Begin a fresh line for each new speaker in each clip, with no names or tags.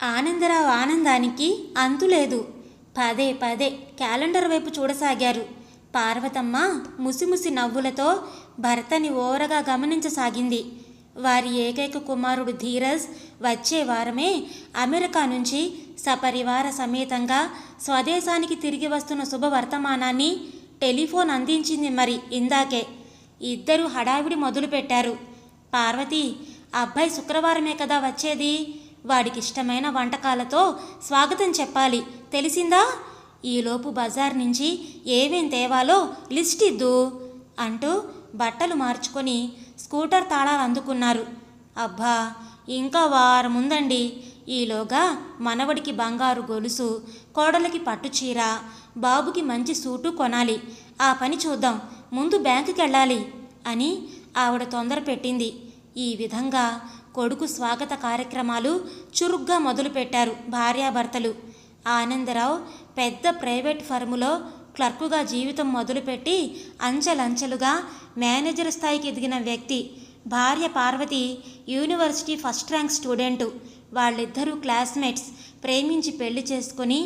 ఆనందరావు ఆనందానికి అంతులేదు. పదే పదే క్యాలెండర్ వైపు చూడసాగారు. పార్వతమ్మ ముసిముసి నవ్వులతో భర్తని ఓరగా గమనించసాగింది. వారి ఏకైక కుమారుడు ధీరజ్ వచ్చే వారమే అమెరికా నుంచి సపరివార సమేతంగా స్వదేశానికి తిరిగి వస్తున్న శుభవర్తమానాన్ని టెలిఫోన్ అందించింది. మరి ఇందాకే ఇద్దరు హడావిడి మొదలుపెట్టారు. పార్వతి, అబ్బాయి శుక్రవారమే కదా వచ్చేది, వాడికిష్టమైన వంటకాలతో స్వాగతం చెప్పాలి, తెలిసిందా? ఈలోపు బజార్ నుంచి ఏమేం తేవాలో లిస్ట్ ఇద్దు అంటూ బట్టలు మార్చుకొని స్కూటర్ తాళాలు అందుకున్నారు. అబ్బా, ఇంకా వారం ఉందండి. ఈలోగా మనవడికి బంగారు గొలుసు, కోడలికి పట్టుచీర, బాబుకి మంచి సూటు కొనాలి. ఆ పని చూద్దాం, ముందు బ్యాంకుకి వెళ్ళాలి అని ఆవిడ తొందర పెట్టింది. ఈ విధంగా కొడుకు స్వాగత కార్యక్రమాలు చురుగ్గా మొదలుపెట్టారు భార్యాభర్తలు. ఆనందరావు పెద్ద ప్రైవేట్ ఫర్ములో క్లర్కుగా జీవితం మొదలుపెట్టి అంచెలంచెలుగా మేనేజర్ స్థాయికి ఎదిగిన వ్యక్తి. భార్య Parvati university first rank student. వాళ్ళిద్దరూ క్లాస్మేట్స్. ప్రేమించి పెళ్లి చేసుకుని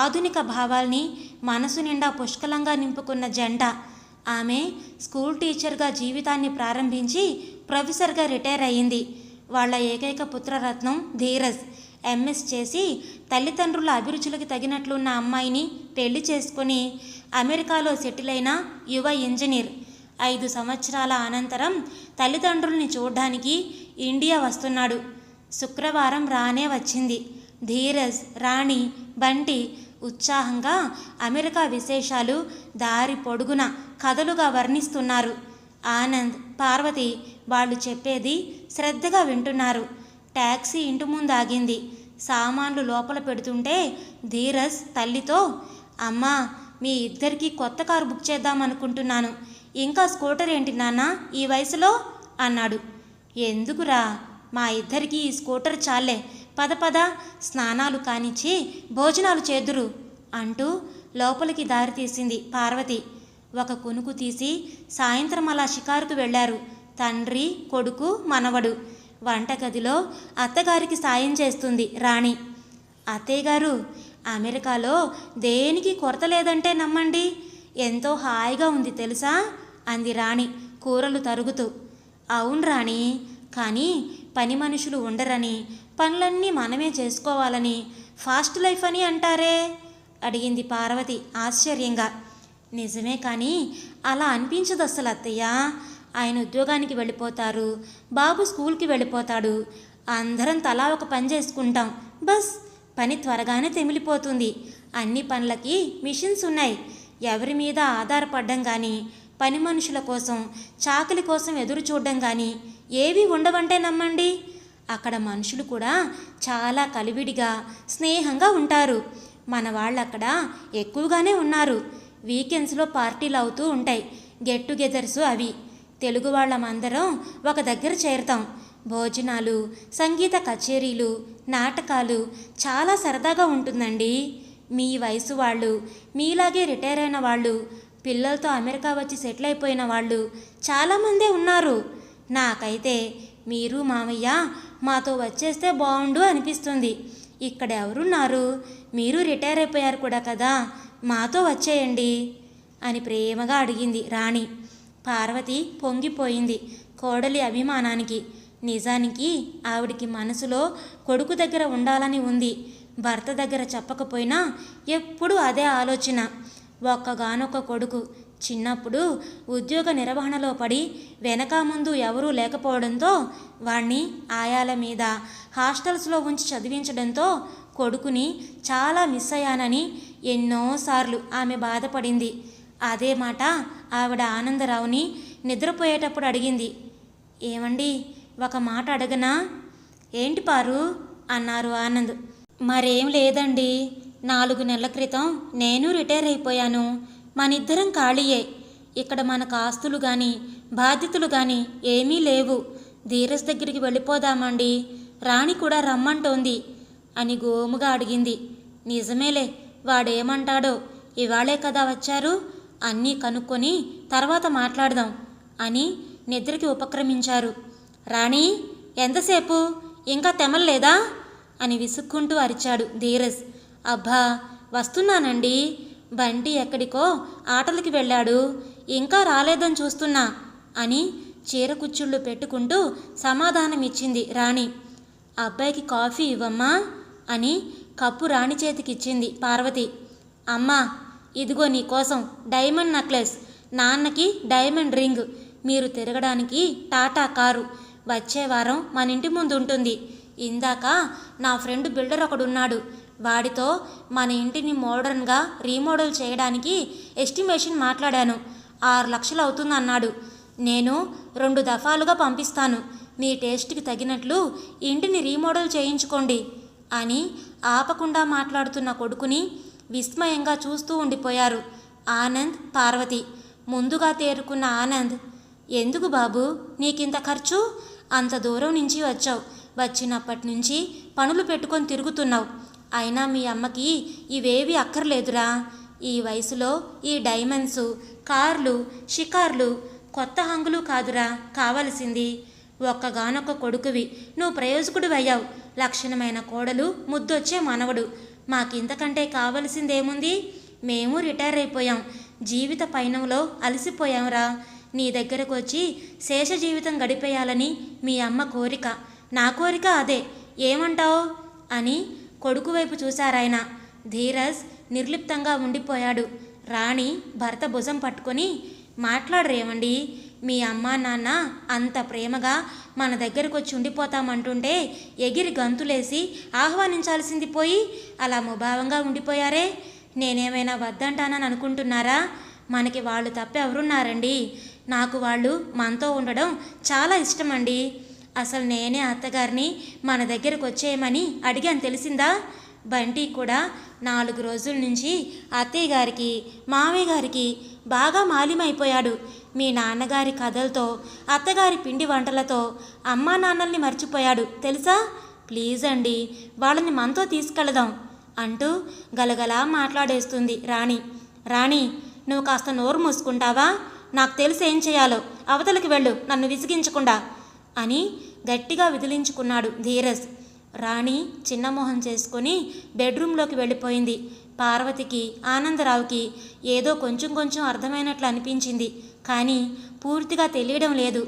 ఆధునిక భావాల్ని మనసు నిండా పుష్కలంగా నింపుకున్న జంట. ఆమె స్కూల్ టీచర్గా జీవితాన్ని ప్రారంభించి ప్రొఫెసర్గా రిటైర్ అయ్యింది. వాళ్ళ ఏకైక పుత్రరత్నం ధీరజ్ ఎంఎస్ చేసి తల్లిదండ్రుల అభిరుచులకు తగినట్లున్న అమ్మాయిని పెళ్లి చేసుకుని అమెరికాలో సెటిల్ అయిన యువ ఇంజనీర్. 5 సంవత్సరాల అనంతరం తల్లిదండ్రుల్ని చూడ్డానికి ఇండియా వస్తున్నాడు. శుక్రవారం రానే వచ్చింది. ధీరజ్, రాణి, బంటి ఉత్సాహంగా అమెరికా విశేషాలు దారి పొడుగున కథలుగా వర్ణిస్తున్నారు. ఆనంద్, పార్వతి వాళ్ళు చెప్పేది శ్రద్ధగా వింటున్నారు. ట్యాక్సీ ఇంటి ముందు ఆగింది. సామాన్లు లోపల పెడుతుంటే ధీరజ్ తల్లితో, అమ్మా, మీ ఇద్దరికీ కొత్త కారు బుక్ చేద్దామనుకుంటున్నాను. ఇంకా స్కూటర్ ఏంటి నాన్న ఈ వయసులో అన్నాడు. ఎందుకురా, మా ఇద్దరికీ ఈ స్కూటర్ చాలే, పద పద, స్నానాలు కానిచ్చి భోజనాలు చేదురు అంటూ లోపలికి దారి తీసింది పార్వతి. ఒక కునుకు తీసి సాయంత్రం అలా షికారుకు వెళ్ళారు తండ్రి, కొడుకు, మనవడు. వంటగదిలో అత్తగారికి సాయం చేస్తుంది రాణి. అత్తయ్యగారు, అమెరికాలో దేనికి కొరత లేదంటే నమ్మండి, ఎంతో హాయిగా ఉంది తెలుసా అంది రాణి కూరలు తరుగుతూ. అవును రాణి, కానీ పని మనుషులు ఉండరని, పనులన్నీ మనమే చేసుకోవాలని ఫాస్ట్ లైఫ్ అని అంటారే అడిగింది పార్వతి ఆశ్చర్యంగా. నిజమే, కానీ అలా అనిపించదు అసలు అత్తయ్య. ఆయన ఉద్యోగానికి వెళ్ళిపోతారు, బాబు స్కూల్కి వెళ్ళిపోతాడు, అందరం తలా ఒక పని చేసుకుంటాం. బస్ పని త్వరగానే తెమిలిపోతుంది. అన్ని పనులకి మిషన్స్ ఉన్నాయి. ఎవరి మీద ఆధారపడడం కానీ, పని మనుషుల కోసం, చాకలి కోసం ఎదురు చూడడం కానీ ఏవి ఉండవంటే నమ్మండి. అక్కడ మనుషులు కూడా చాలా కలివిడిగా, స్నేహంగా ఉంటారు. మన వాళ్ళు అక్కడ ఎక్కువగానే ఉన్నారు. వీకెండ్స్లో పార్టీలు అవుతూ ఉంటాయి, గెట్ టుగెదర్స్ అవి. తెలుగు వాళ్ళమందరం ఒక దగ్గర చేరుతాం. భోజనాలు, సంగీత కచేరీలు, నాటకాలు, చాలా సరదాగా ఉంటుందండి. మీ వయసు వాళ్ళు, మీలాగే రిటైర్ అయిన వాళ్ళు, పిల్లలతో అమెరికా వచ్చి సెటిల్ అయిపోయిన వాళ్ళు చాలామందే ఉన్నారు. నాకైతే మీరు మామయ్య మాతో వచ్చేస్తే బాగుండు అనిపిస్తుంది. ఇక్కడ ఎవరున్నారు, మీరు రిటైర్ అయిపోయారు కూడా కదా, మాతో వచ్చేయండి అని ప్రేమగా అడిగింది రాణి. పార్వతి పొంగిపోయింది కోడలి అభిమానానికి. నిజానికి ఆవిడికి మనసులో కొడుకు దగ్గర ఉండాలని ఉంది. భర్త దగ్గర చెప్పకపోయినా ఎప్పుడూ అదే ఆలోచన. ఒక్కగానొక్క కొడుకు. చిన్నప్పుడు ఉద్యోగ నిర్వహణలో పడి వెనక ముందు ఎవరూ లేకపోవడంతో వాణ్ణి ఆయాల మీద హాస్టల్స్లో ఉంచి చదివించడంతో కొడుకుని చాలా మిస్ అయ్యానని ఎన్నోసార్లు ఆమె బాధపడింది. అదే మాట ఆవిడ ఆనందరావుని నిద్రపోయేటప్పుడు అడిగింది. ఏమండి, ఒక మాట అడగనా? ఏంటి పారు అన్నారు ఆనంద్. మరేం లేదండి, 4 నెలల క్రితం నేను రిటైర్ అయిపోయాను. మనిద్దరం ఖాళీయే. ఇక్కడ మనకు ఆస్తులు కానీ, బాధ్యతలు కానీ ఏమీ లేవు. ధీరజ్ దగ్గరికి వెళ్ళిపోదామండి, రాణి కూడా రమ్మంటోంది అని గోముగా అడిగింది. నిజమేలే, వాడేమంటాడో, ఇవాళే కదా వచ్చారు, అన్నీ కనుక్కొని తర్వాత మాట్లాడదాం అని నిద్రకి ఉపక్రమించారు. రాణి, ఎంతసేపు, ఇంకా తెమల్లేదా అని విసుక్కుంటూ అరిచాడు ధీరజ్. అబ్బా వస్తున్నానండి. బంటి ఎక్కడికో ఆటలకి వెళ్ళాడు, ఇంకా రాలేదని చూస్తున్నా అని చీర కుచ్చుళ్ళు పెట్టుకుంటూ సమాధానమిచ్చింది రాణి. అబ్బాయికి కాఫీ ఇవ్వమ్మా అని కప్పు రాణి చేతికిచ్చింది పార్వతి. అమ్మా ఇదిగో నీకోసం డైమండ్ నెక్లెస్, నాన్నకి డైమండ్ రింగ్, మీరు తిరగడానికి టాటా కారు, వచ్చే వారం మన ఇంటి ముందు ఉంటుంది. ఇందాక నా ఫ్రెండ్ బిల్డర్ ఒకడున్నాడు, వాడితో మన ఇంటిని మోడర్న్గా రీమోడల్ చేయడానికి ఎస్టిమేషన్ మాట్లాడాను. 6 లక్షలు అవుతుందన్నాడు. నేను 2 దఫాలుగా పంపిస్తాను, మీ టేస్ట్కి తగినట్లు ఇంటిని రీమోడల్ చేయించుకోండి అని ఆపకుండా మాట్లాడుతున్న కొడుకుని విస్మయంగా చూస్తూ ఉండిపోయారు ఆనంద్, పార్వతి. ముందుగా తేరుకున్న ఆనంద్, ఎందుకు బాబు నీకింత ఖర్చు? అంత దూరం నుంచి వచ్చావు, వచ్చినప్పటి నుంచి పనులు పెట్టుకొని తిరుగుతున్నావు. అయినా మీ అమ్మకి ఇవేవి అక్కర్లేదురా. ఈ వయసులో ఈ డైమండ్స్, కార్లు, షికార్లు, కొత్త హంగులు కాదురా కావలసింది. ఒక్కగానొక్క కొడుకువి, నువ్వు ప్రయోజకుడు అయ్యావు. లక్షణమైన కోడలు, ముద్దొచ్చే మనవడు. మాకింతకంటే కావలసిందేముంది? మేము రిటైర్ అయిపోయాం, జీవిత పయనంలో అలసిపోయాంరా. నీ దగ్గరకు వచ్చి శేష జీవితం గడిపేయాలని మీ అమ్మ కోరిక, నా కోరిక అదే. ఏమంటావు అని కొడుకు వైపు చూశారాయన. ధీరజ్ నిర్లిప్తంగా ఉండిపోయాడు. రాణి భర్త భుజం పట్టుకొని, మాట్లాడరేమండి, మీ అమ్మా నాన్న అంత ప్రేమగా మన దగ్గరకు వచ్చి ఉండిపోతామంటుంటే ఎగిరి గంతులేసి ఆహ్వానించాల్సింది పోయి అలా ముభావంగా ఉండిపోయారే. నేనేమైనా వద్దంటానని అనుకుంటున్నారా? మనకి వాళ్ళు తప్ప ఎవరున్నారండి? నాకు వాళ్ళు మనతో ఉండడం చాలా ఇష్టమండి. అసలు నేనే అత్తగారిని మన దగ్గరకు వచ్చేయమని అడిగాను, తెలిసిందా? బంటి కూడా 4 రోజుల నుంచి అత్తయ్య గారికి, మామయ్య గారికి బాగా మాలిమైపోయాడు. మీ నాన్నగారి కథలతో, అత్తగారి పిండి వంటలతో అమ్మా నాన్నల్ని మర్చిపోయాడు తెలుసా. ప్లీజ్ అండి, వాళ్ళని మనతో తీసుకెళదాం అంటూ గలగలా మాట్లాడేస్తుంది రాణి. రాణి నువ్వు కాస్త నోరు మూసుకుంటావా? నాకు తెలిసి ఏం చేయాలో, అవతలికి వెళ్ళు, నన్ను విసిగించకుండా అని గట్టిగా విదిలించుకున్నాడు ధీరజ్. రాణి చిన్నమోహం చేసుకొని బెడ్రూమ్లోకి వెళ్ళిపోయింది. పార్వతికి, ఆనందరావుకి ఏదో కొంచెం కొంచెం అర్థమైనట్లు అనిపించింది, కానీ పూర్తిగా తెలియడం లేదు.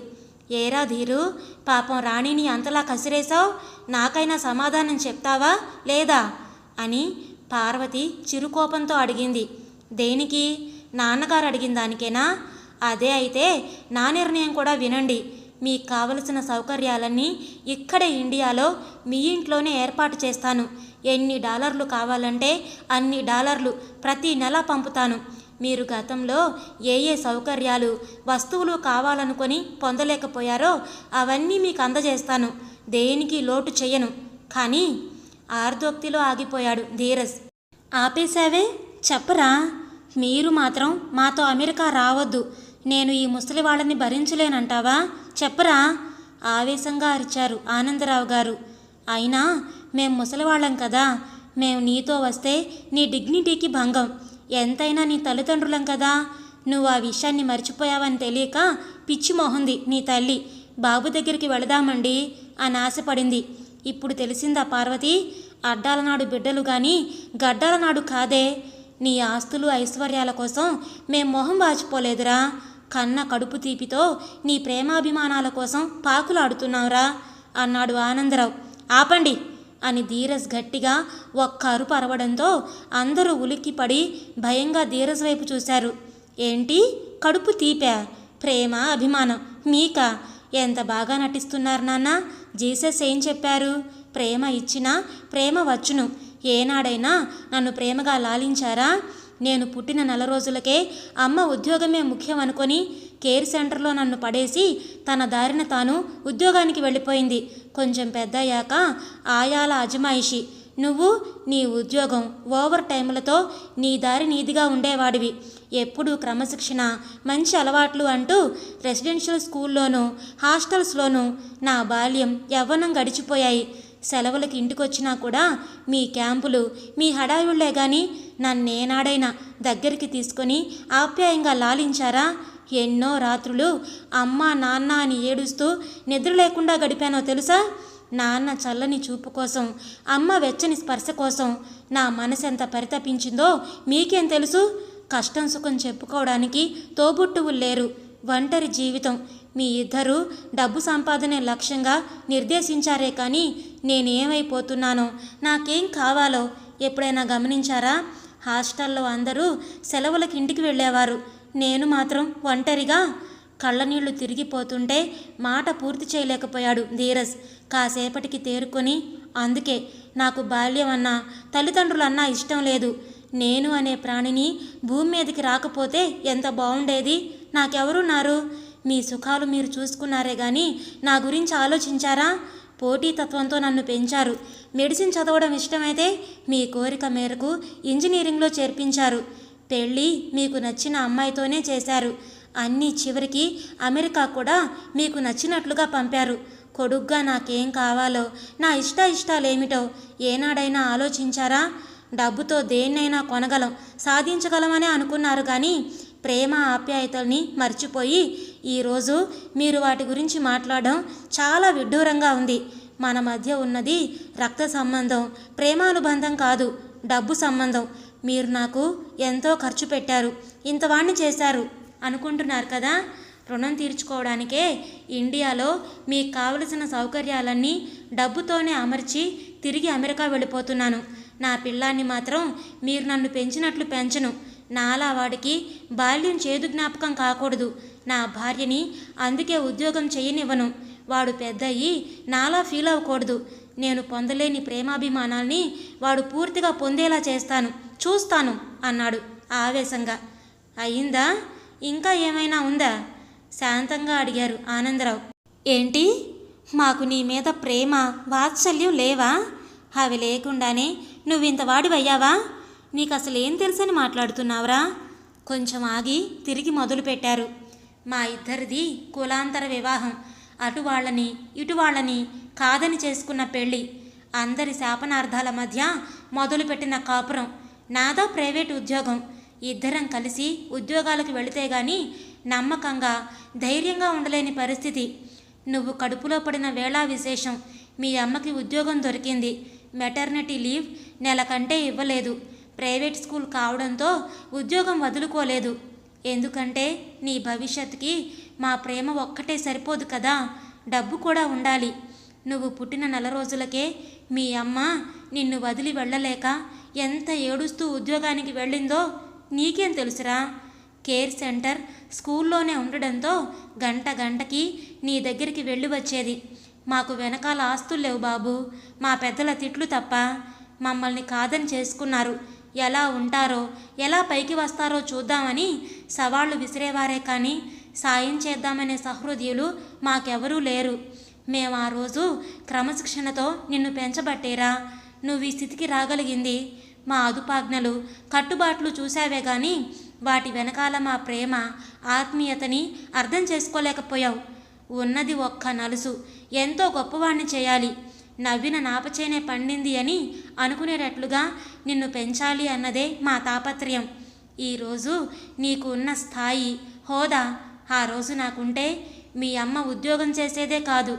ఏరా ధీరు, పాపం రాణిని అంతలా కసిరేశావు, నాకైనా సమాధానం చెప్తావా లేదా అని పార్వతి చిరుకోపంతో అడిగింది. దేనికి? నాన్నగారు అడిగిన దానికేనా? అదే అయితే నా నిర్ణయం కూడా వినండి. మీకు కావలసిన సౌకర్యాలన్నీ ఇక్కడే ఇండియాలో మీ ఇంట్లోనే ఏర్పాటు చేస్తాను. ఎన్ని డాలర్లు కావాలంటే అన్ని డాలర్లు ప్రతి నెల పంపుతాను. మీరు గతంలో ఏ ఏ సౌకర్యాలు, వస్తువులు కావాలనుకొని పొందలేకపోయారో అవన్నీ మీకు అందజేస్తాను. దేనికి లోటు చెయ్యను. కానీ ఆర్దోక్తిలో ఆగిపోయాడు ధీరజ్. ఆపేశావే, చెప్పరా? మీరు మాత్రం మాతో అమెరికా రావద్దు. నేను ఈ ముసలి వాళ్ళని భరించలేనంటావా? చెప్పరా? ఆవేశంగా అరిచారు ఆనందరావు గారు. అయినా మేం ముసలివాళ్ళం కదా, మేము నీతో వస్తే నీ డిగ్నిటీకి భంగం. ఎంతైనా నీ తల్లిదండ్రులం కదా. నువ్వు ఆ విషయాన్ని మర్చిపోయావని తెలియక పిచ్చి మొహంది నీ తల్లి. బాబు దగ్గరికి వెళదామండి అని ఆశపడింది. ఇప్పుడు తెలిసిందా పార్వతి? అడ్డాల నాడు బిడ్డలు కానీ గడ్డాల నాడు కాదే. నీ ఆస్తులు ఐశ్వర్యాల కోసం మేం మొహం వాచిపోలేదురా. కన్న కడుపు తీపితో నీ ప్రేమాభిమానాల కోసం పాకులాడుతున్నావురా అన్నాడు ఆనందరావు. ఆపండి అని ధీరజ్ గట్టిగా ఒక్క అరుపు అరవడంతో అందరూ ఉలిక్కిపడి భయంగా ధీరజ్ వైపు చూశారు. ఏంటి కడుపు తీపా? ప్రేమ, అభిమానం మీకా? ఎంత బాగా నటిస్తున్నారు నాన్న. జీసస్ ఏం చెప్పారు? ప్రేమ ఇచ్చినా ప్రేమ వచ్చును. ఏనాడైనా నన్ను ప్రేమగా లాలించారా? నేను పుట్టిన 4 రోజులకే అమ్మ ఉద్యోగమే ముఖ్యం అనుకొని కేర్ సెంటర్లో నన్ను పడేసి తన దారిన తాను ఉద్యోగానికి వెళ్ళిపోయింది. కొంచెం పెద్దయ్యాక ఆయాల అజమాయిషి. నువ్వు నీ ఉద్యోగం, ఓవర్ టైములతో నీ దారి నీదిగా ఉండేవాడివి. ఎప్పుడూ క్రమశిక్షణ, మంచి అలవాట్లు అంటూ రెసిడెన్షియల్ స్కూల్లోనూ హాస్టల్స్లోనూ నా బాల్యం, యవ్వనం గడిచిపోయాయి. సెలవులకి ఇంటికొచ్చినా కూడా మీ క్యాంపులు, మీ హడావిళ్లే కానీ నన్నేనాడైనా దగ్గరికి తీసుకొని ఆప్యాయంగా లాలించారా? ఎన్నో రాత్రులు అమ్మ నాన్న అని ఏడుస్తూ నిద్ర లేకుండా గడిపానో తెలుసా? నాన్న చల్లని చూపు కోసం, అమ్మ వెచ్చని స్పర్శ కోసం నా మనసు ఎంత పరితపించిందో మీకేం తెలుసు? కష్టం సుఖం చెప్పుకోవడానికి తోబుట్టువులు లేరు. ఒంటరి జీవితం. మీ ఇద్దరూ డబ్బు సంపాదనే లక్ష్యంగా నిర్దేశించారే కానీ నేనేమైపోతున్నానో, నాకేం కావాలో ఎప్పుడైనా గమనించారా? హాస్టల్లో అందరూ సెలవులకు ఇంటికి వెళ్ళేవారు. నేను మాత్రం ఒంటరిగా. కళ్ళనీళ్లు తిరిగిపోతుంటే మాట పూర్తి చేయలేకపోయాడు ధీరజ్. కాసేపటికి తేరుకొని, అందుకే నాకు బాల్యం అన్నా తల్లిదండ్రులన్నా ఇష్టం లేదు. నేను అనే ప్రాణిని భూమి మీదకి రాకపోతే ఎంత బాగుండేది. నాకెవరున్నారు? మీ సుఖాలు మీరు చూసుకున్నారే కానీ నా గురించి ఆలోచించారా? పోటీతత్వంతో నన్ను పెంచారు. మెడిసిన్ చదవడం ఇష్టమైతే మీ కోరిక మేరకు ఇంజనీరింగ్లో చేర్పించారు. పెళ్ళి మీకు నచ్చిన అమ్మాయితోనే చేశారు. అన్నీ చివరికి అమెరికా కూడా మీకు నచ్చినట్లుగా పంపారు. కొడుగ్గా నాకేం కావాలో, నా ఇష్టాలేమిటో ఏనాడైనా ఆలోచించారా? డబ్బుతో దేన్నైనా కొనగలం, సాధించగలమని అనుకున్నారు కానీ ప్రేమ ఆప్యాయతల్ని మర్చిపోయి ఈరోజు మీరు వాటి గురించి మాట్లాడడం చాలా విడ్డూరంగా ఉంది. మన మధ్య ఉన్నది రక్త సంబంధం, ప్రేమానుబంధం కాదు, డబ్బు సంబంధం. మీరు నాకు ఎంతో ఖర్చు పెట్టారు, ఇంతవాణ్ణి చేశారు అనుకుంటున్నారు కదా. రుణం తీర్చుకోవడానికే ఇండియాలో మీకు కావలసిన సౌకర్యాలన్నీ డబ్బుతోనే అమర్చి తిరిగి అమెరికా వెళ్ళిపోతున్నాను. నా పిల్లాన్ని మాత్రం మీరు నన్ను పెంచినట్లు పెంచను. నాలా వాడికి బాల్యం చేదు జ్ఞాపకం కాకూడదు. నా భార్యని అందుకే ఉద్యోగం చేయనివ్వను. వాడు పెద్దయ్యి నాలా ఫీల్ అవ్వకూడదు. నేను పొందలేని ప్రేమాభిమానాల్ని వాడు పూర్తిగా పొందేలా చేస్తాను, చూస్తాను అన్నాడు ఆవేశంగా. అయిందా? ఇంకా ఏమైనా ఉందా? శాంతంగా అడిగారు ఆనందరావు. ఏంటి? మాకు నీ మీద ప్రేమ వాత్సల్యం లేవా? అవి లేకుండానే నువ్వింత వాడివయ్యావా? నీకు అసలు ఏం తెలుసని మాట్లాడుతున్నావురా? కొంచెం ఆగి తిరిగి మొదలుపెట్టారు. మా ఇద్దరిది కులాంతర వివాహం. అటు వాళ్ళని ఇటు వాళ్ళని కాదని చేసుకున్న పెళ్ళి. అందరి శాపనార్థాల మధ్య మొదలుపెట్టిన కాపురం. నాదో ప్రైవేటు ఉద్యోగం. ఇద్దరం కలిసి ఉద్యోగాలకు వెళితే గాని నమ్మకంగా ధైర్యంగా ఉండలేని పరిస్థితి. నువ్వు కడుపులో పడిన వేళ విశేషం. మీ అమ్మకి ఉద్యోగం దొరికింది. మెటర్నిటీ లీవ్ నెల కంటే ఇవ్వలేదు. ప్రైవేట్ స్కూల్ కావడంతో ఉద్యోగం వదులుకోలేదు. ఎందుకంటే నీ భవిష్యత్తుకి మా ప్రేమ ఒక్కటే సరిపోదు కదా, డబ్బు కూడా ఉండాలి. నువ్వు పుట్టిన నెల రోజులకే మీ అమ్మ నిన్ను వదిలి వెళ్ళలేక ఎంత ఏడుస్తూ ఉద్యోగానికి వెళ్ళిందో నీకేం తెలుసురా? కేర్ సెంటర్ స్కూల్లోనే ఉండడంతో గంటకి నీ దగ్గరికి వెళ్ళి వచ్చేది. మాకు వెనకాల ఆస్తులు లేవు బాబు, మా పెద్దల తిట్లు తప్ప. మమ్మల్ని కాదని చేసుకున్నారు. ఎలా ఉంటారో, ఎలా పైకి వస్తారో చూద్దామని సవాళ్లు విసిరేవారే కానీ సాయం చేద్దామనే సహృదయులు మాకెవరూ లేరు. మేము ఆ రోజు క్రమశిక్షణతో నిన్ను పెంచబట్టేరా నువ్వు ఈ స్థితికి రాగలిగింది. మా అదుపాజ్ఞలు, కట్టుబాట్లు చూసావే కానీ వాటి వెనకాల మా ప్రేమ, ఆత్మీయతని అర్థం చేసుకోలేకపోయావు. ఉన్నది ఒక్క నలుసు, ఎంతో గొప్పవాణ్ణి చేయాలి, నవ్విన నాపచేనే పండింది అని అనుకునేటట్లుగా నిన్ను పెంచాలి అన్నదే మా తాపత్రయం. ఈరోజు నీకు ఉన్న స్థాయి, హోదా ఆ రోజు నాకుంటే మీ అమ్మ ఉద్యోగం చేసేదే కాదు,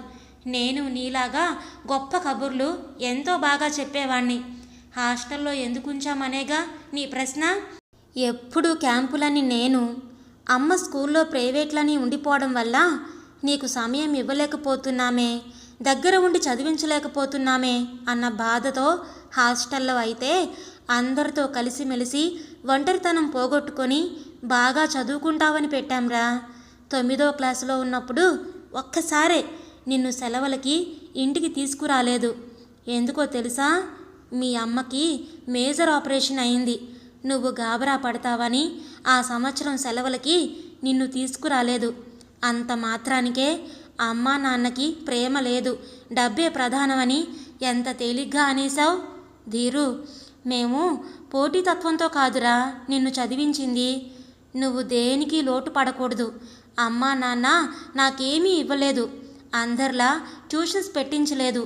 నేను నీలాగా గొప్ప కబుర్లు ఎంతో బాగా చెప్పేవాణ్ణి. హాస్టల్లో ఎందుకు ఉంచామనేగా నీ ప్రశ్న? ఎప్పుడు క్యాంపులని నేను, అమ్మ స్కూల్లో ప్రైవేట్లని ఉండిపోవడం వల్ల నీకు సమయం ఇవ్వలేకపోతున్నామే, దగ్గర ఉండి చదివించలేకపోతున్నామే అన్న బాధతో హాస్టల్లో అయితే అందరితో కలిసిమెలిసి ఒంటరితనం పోగొట్టుకొని బాగా చదువుకుంటావని పెట్టాంరా. 9వ క్లాసులో ఉన్నప్పుడు ఒక్కసారే నిన్ను సెలవులకి ఇంటికి తీసుకురాలేదు. ఎందుకో తెలుసా? మీ అమ్మకి మేజర్ ఆపరేషన్ అయింది. నువ్వు గాబరా పడతావని ఆ సంవత్సరం సెలవులకి నిన్ను తీసుకురాలేదు. అంత మాత్రానికే అమ్మా నాన్నకి ప్రేమ లేదు, డబ్బే ప్రధానమని ఎంత తేలిగ్గా అనేసావు? ధీరు, మేము పోటీతత్వంతో కాదురా నిన్ను చదివించింది. నువ్వు దేనికి లోటు పడకూడదు. అమ్మా నాన్న నాకేమీ ఇవ్వలేదు, అందరిలా ట్యూషన్స్ పెట్టించలేదు.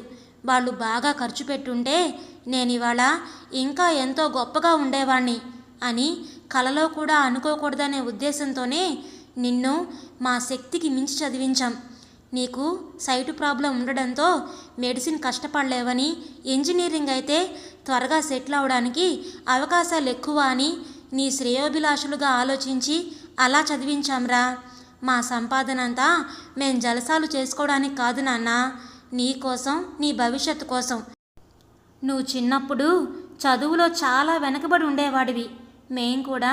వాళ్ళు బాగా ఖర్చు పెట్టుంటే నేను ఇవాళ ఇంకా ఎంతో గొప్పగా ఉండేవాణ్ణి అని కలలో కూడా అనుకోకూడదనే ఉద్దేశంతోనే నిన్ను మా శక్తికి మించి చదివించాం. నీకు సైటు ప్రాబ్లం ఉండడంతో మెడిసిన్ కష్టపడలేవని, ఇంజనీరింగ్ అయితే త్వరగా సెటిల్ అవడానికి అవకాశాలు ఎక్కువ అని నీ శ్రేయోభిలాషులుగా ఆలోచించి అలా చదివించాంరా. మా సంపాదన అంతా మేం జలసాలు చేసుకోవడానికి కాదు నాన్న, నీ కోసం, నీ భవిష్యత్తు కోసం. నువ్వు చిన్నప్పుడు చదువులో చాలా వెనకబడి ఉండేవాడివి. మేం కూడా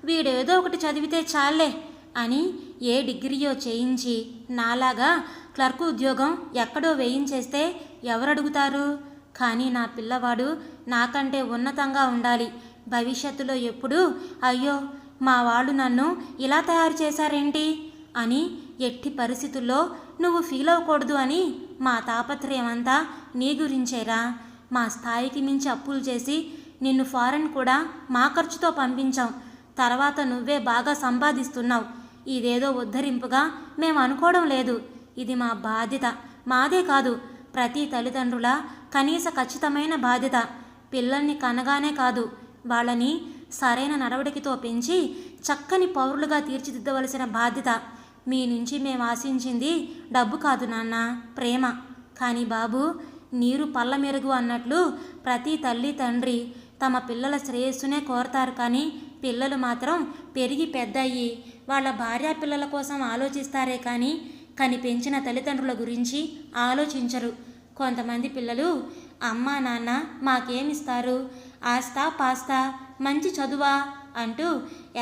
వీడేదో ఒకటి చదివితే చాలే అని ఏ డిగ్రీయో చేయించి నాలాగా క్లర్క్ ఉద్యోగం ఎక్కడో వేయించేస్తే ఎవరడుగుతారు? కానీ నా పిల్లవాడు నాకంటే ఉన్నతంగా ఉండాలి. భవిష్యత్తులో ఎప్పుడూ అయ్యో మా వాళ్ళు నన్ను ఇలా తయారు చేశారేంటి అని ఎట్టి పరిస్థితుల్లో నువ్వు ఫీల్ అవ్వకూడదు అని మా తాపత్రయం అంతా నీ గురించేరా. మా స్థాయికి మించి అప్పులు చేసి నిన్ను ఫారెన్ కూడా మా ఖర్చుతో పంపించాం. తర్వాత నువ్వే బాగా సంపాదిస్తున్నావు. ఇదేదో ఉద్ధరింపుగా మేము అనుకోవడం లేదు. ఇది మా బాధ్యత. మాదే కాదు, ప్రతి తల్లిదండ్రుల కనీస ఖచ్చితమైన బాధ్యత. పిల్లల్ని కనగానే కాదు, వాళ్ళని సరైన నడవడికతో పెంచి చక్కని పౌరులుగా తీర్చిదిద్దవలసిన బాధ్యత. మీ నుంచి మేము ఆశించింది డబ్బు కాదు నాన్న, ప్రేమ. కానీ బాబు, నీరు పళ్ళ మెరుగు అన్నట్లు ప్రతి తల్లి తండ్రి తమ పిల్లల శ్రేయస్సునే కోరతారు. కానీ పిల్లలు మాత్రం పెరిగి పెద్దయ్యి వాళ్ళ భార్యా పిల్లల కోసం ఆలోచిస్తారే కానీ పెంచిన తల్లిదండ్రుల గురించి ఆలోచించరు. కొంతమంది పిల్లలు అమ్మా నాన్న మాకేమిస్తారు, ఆస్తా పాస్తా, మంచి చదువా అంటూ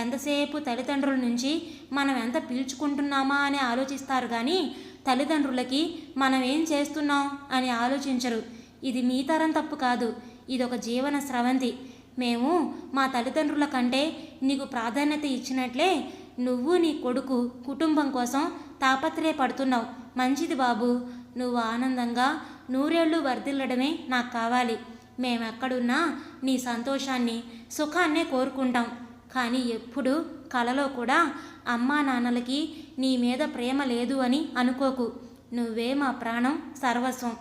ఎంతసేపు తల్లిదండ్రుల నుంచి మనం ఎంత పీల్చుకుంటున్నామా అని ఆలోచిస్తారు. కానీ తల్లిదండ్రులకి మనం ఏం చేస్తున్నాం అని ఆలోచించరు. ఇది మీ తరం తప్పు కాదు, ఇదొక జీవన స్రవంతి. మేము మా తల్లిదండ్రుల కంటే నీకు ప్రాధాన్యత ఇచ్చినట్లే నువ్వు నీ కొడుకు కుటుంబం కోసం తాపత్రయపడుతున్నావు. మంచిది బాబు, నువ్వు ఆనందంగా నూరేళ్లు వర్ధిల్లడమే నాకు కావాలి. మేమెక్కడున్నా నీ సంతోషాన్ని, సుఖాన్నే కోరుకుంటాం. కానీ ఎప్పుడు కలలో కూడా అమ్మా నాన్నలకి నీ మీద ప్రేమ లేదు అని అనుకోకు. నువ్వే మా ప్రాణం, సర్వస్వం.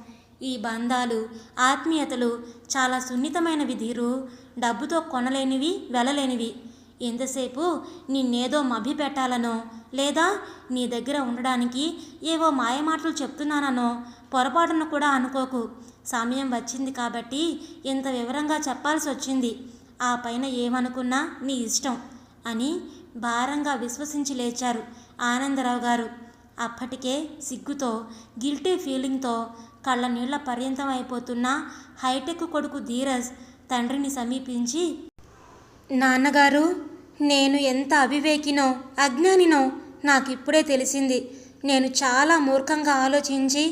ఈ బంధాలు, ఆత్మీయతలు చాలా సున్నితమైనవి ధీరు, డబ్బుతో కొనలేనివి, వెలలేనివి. ఎంతసేపు నిన్నేదో మభ్యపెట్టాలనో లేదా నీ దగ్గర ఉండడానికి ఏవో మాయమాటలు చెప్తున్నాననో పొరపాటును కూడా అనుకోకు. సమయం వచ్చింది కాబట్టి ఇంత వివరంగా చెప్పాల్సి వచ్చింది. ఆ పైన ఏమనుకున్నా నీ ఇష్టం అని భారంగా విశ్వసించి లేచారు ఆనందరావు గారు. అప్పటికే సిగ్గుతో, గిల్టీ ఫీలింగ్తో కళ్ళ నీళ్ల పర్యంతం అయిపోతున్న హైటెక్ కొడుకు ధీరజ్ తండ్రిని సమీపించి, నాన్నగారు, నేను ఎంత అవివేకినో, అజ్ఞానినో నాకిప్పుడే తెలిసింది. నేను చాలా మూర్ఖంగా ఆలోచించి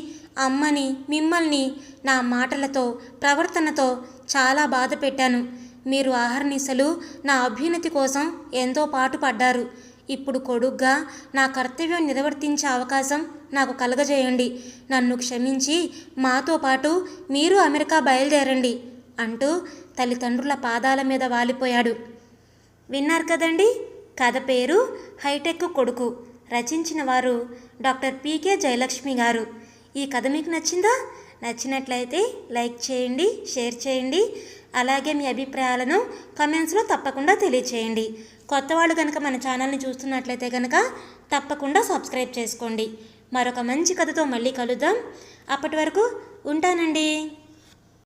అమ్మని, మిమ్మల్ని నా మాటలతో, ప్రవర్తనతో చాలా బాధ పెట్టాను. మీరు అహర్నిశలు నా అభ్యున్నతి కోసం ఎంతో పాటుపడ్డారు. ఇప్పుడు కొడుగ్గా నా కర్తవ్యం నిర్వర్తించే అవకాశం నాకు కలగజేయండి. నన్ను క్షమించి మాతో పాటు మీరు అమెరికా బయలుదేరండి అంటూ తల్లిదండ్రుల పాదాల మీద వాలిపోయాడు. విన్నారు కదండి, కథ పేరు హైటెక్ కొడుకు. రచించిన వారు డాక్టర్ పీకే జయలక్ష్మి గారు. ఈ కథ మీకు నచ్చిందా? నచ్చినట్లయితే లైక్ చేయండి, షేర్ చేయండి. అలాగే మీ అభిప్రాయాలను కమెంట్స్లో తప్పకుండా తెలియచేయండి. కొత్త వాళ్ళు కనుక మన ఛానల్ని చూస్తున్నట్లయితే కనుక తప్పకుండా సబ్స్క్రైబ్ చేసుకోండి. మరొక మంచి కథతో మళ్ళీ కలుద్దాం. అప్పటి వరకు ఉంటానండి.